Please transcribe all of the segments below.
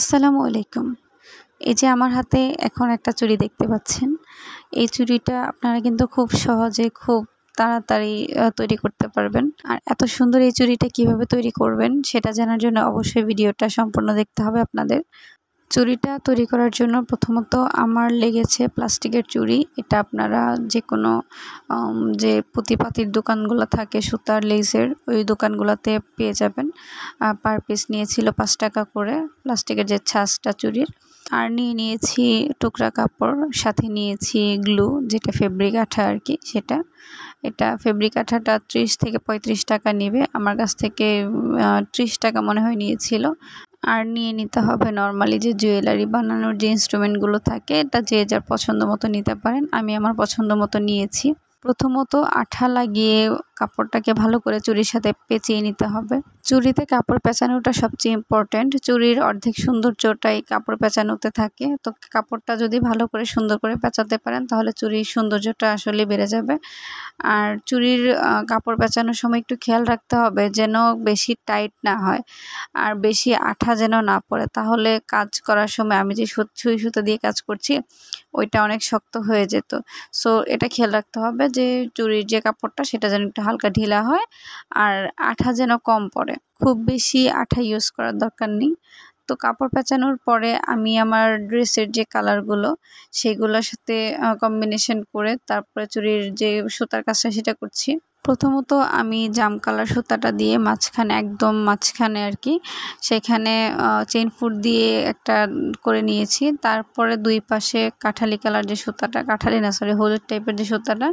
আসসালামু আলাইকুম। এই যে আমার হাতে এখন একটা চুড়ি দেখতে পাচ্ছেন। এই চুড়িটা আপনারা কিন্তু খুব সহজে খুব তাড়াতাড়ি তৈরি করতে পারবেন। আর এত সুন্দর এই চুড়িটা কিভাবে তৈরি করবেন সেটা জানার জন্য অবশ্যই ভিডিওটা সম্পূর্ণ দেখতে হবে আপনাদের। চুড়িটা তৈরি করার জন্য প্রথমত আমার লেগেছে প্লাস্টিকের চুড়ি। এটা আপনারা যেকোনো যে পুঁতিপাতির দোকানগুলো থাকে সুতার লেসের ওই দোকানগুলোতে পেয়ে যাবেন। পার পিস নিয়েছিল 5 টাকা করে প্লাস্টিকের যে ছাঁচটা চুড়ির। আর নিয়েছি টুকরা কাপড়, সাথে নিয়েছি গ্লু যেটা ফেব্রিক আঠা আর কি সেটা। এটা ফেব্রিক আঠাটা 30 থেকে 35 টাকা নেবে, আমার কাছ থেকে 30 টাকা মনে হয় নিয়েছিল। আর নিয়ে নিতে হবে নরমালি যে জুয়েলারি বানানোর যে ইনস্ট্রুমেন্টগুলো থাকে, এটা যে যার পছন্দ মতো নিতে পারেন। আমি আমার পছন্দ মতো নিয়েছি। প্রথমত আঠা লাগিয়ে কাপড়টাকে ভালো করে চুড়ির সাথে পেঁচিয়ে নিতে হবে। চুড়িতে কাপড় পেঁচানোটা সবচেয়ে ইম্পর্ট্যান্ট। চুড়ির অর্ধেক সৌন্দর্যটাই কাপড় পেঁচানোতে থাকে। তো কাপড়টা যদি ভালো করে সুন্দর করে পেঁচাতে পারেন তাহলে চুড়ির সৌন্দর্যটা আসলে বেড়ে যাবে। আর চুড়ির কাপড় পেঁচানোর সময় একটু খেয়াল রাখতে হবে যেন বেশি টাইট না হয় আর বেশি আঠা যেন না পড়ে, তাহলে কাজ করার সময় আমি যে সুই সুতা দিয়ে কাজ করছি ওইটা অনেক শক্ত হয়ে যেত। সো এটা খেয়াল রাখতে হবে যে চুড়ির যে কাপড়টা সেটা যেন একটু হালকা ঢিলা হয় আর আঠা যেন কম পড়ে। খুব বেশি আঠা ইউজ করার দরকার নেই। তো কাপড় পেঁচানোর পরে আমি আমার ড্রেসের যে কালারগুলো সেগুলোর সাথে কম্বিনেশন করে তারপরে চুড়ির যে সুতার কাজটা সেটা করছি। প্রথমত আমি জাম কালার সুতাটা দিয়ে মাঝখানে একদম মাঝখানে আর কি সেখানে চেইন ফুট দিয়ে একটা করে নিয়েছি। তারপরে দুই পাশে কাঠালি কালার যে সুতাটা, কাঠালি না সরি হলুদ টাইপের যে সুতাটা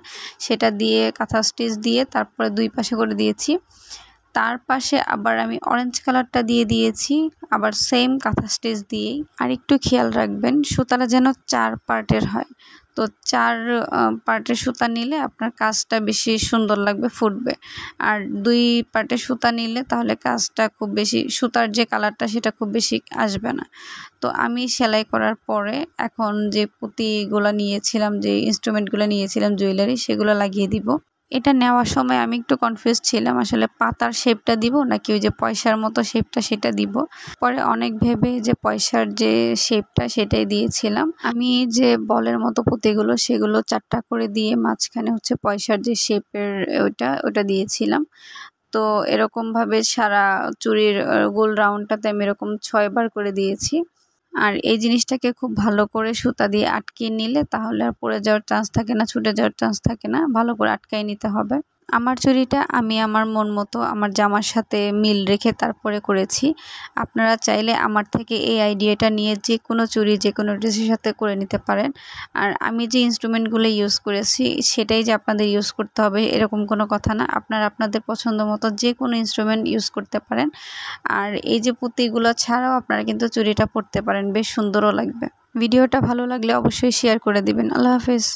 সেটা দিয়ে কাঁথা স্টিচ দিয়ে তারপরে দুই পাশে করে দিয়েছি। তার পাশে আবার আমি অরেঞ্জ কালারটা দিয়ে দিয়েছি, আবার সেম কাঁথা স্টিচ দিয়েই। আর একটু খেয়াল রাখবেন সুতাটা যেন 4 পার্টের হয়। তো 4 পার্টের সুতা নিলে আপনার কাজটা বেশি সুন্দর লাগবে, ফুটবে। আর 2 পার্টের সুতা নিলে তাহলে কাজটা খুব বেশি সুতার যে কালারটা সেটা খুব বেশি আসবে না। তো আমি সেলাই করার পরে এখন যে পুঁতিগুলো নিয়েছিলাম, যে ইনস্ট্রুমেন্টগুলো নিয়েছিলাম জুয়েলারি, সেগুলো লাগিয়ে দিব। এটা নেওয়ার সময় আমি একটু কনফিউজ ছিলাম আসলে পাতার শেপটা দিব নাকি ওই যে পয়সার মতো শেপটা সেটা দিব। পরে অনেক ভেবে যে পয়সার যে শেপটা সেটাই দিয়েছিলাম। আমি যে বলের মতো পুঁতিগুলো সেগুলো 4টা করে দিয়ে মাঝখানে হচ্ছে পয়সার যে শেপের ওটা দিয়েছিলাম। তো এরকমভাবে সারা চুড়ির গোল রাউন্ডটাতে আমি এরকম 6 বার করে দিয়েছি। আর এই জিনিসটাকে খুব ভালো করে সুতা দিয়ে আটকিয়ে নিলে তাহলে আর পড়ে যাওয়ার চান্স থাকে না, ছুটে যাওয়ার চান্স থাকে না। ভালো করে আটকাই নিতে হবে। আমার চুড়িটা আমি আমার মন মতো আমার জামার সাথে মিল রেখে তারপরে করেছি। আপনারা চাইলে আমার থেকে এই আইডিয়াটা নিয়ে যে কোনো চুড়ি যে কোনো ড্রেসের সাথে করে নিতে পারেন। আর আমি যে ইনস্ট্রুমেন্টগুলো ইউজ করেছি সেটাই যে আপনাদের ইউজ করতে হবে এরকম কোনো কথা না। আপনারা আপনাদের পছন্দ মতো যে কোনো ইনস্ট্রুমেন্ট ইউজ করতে পারেন। আর এই যে পুঁতিগুলো ছাড়াও আপনারা কিন্তু চুড়িটা পরতে পারেন, বেশ সুন্দরও লাগবে। ভিডিওটা ভালো লাগলে অবশ্যই শেয়ার করে দিবেন। আল্লাহ হাফেজ।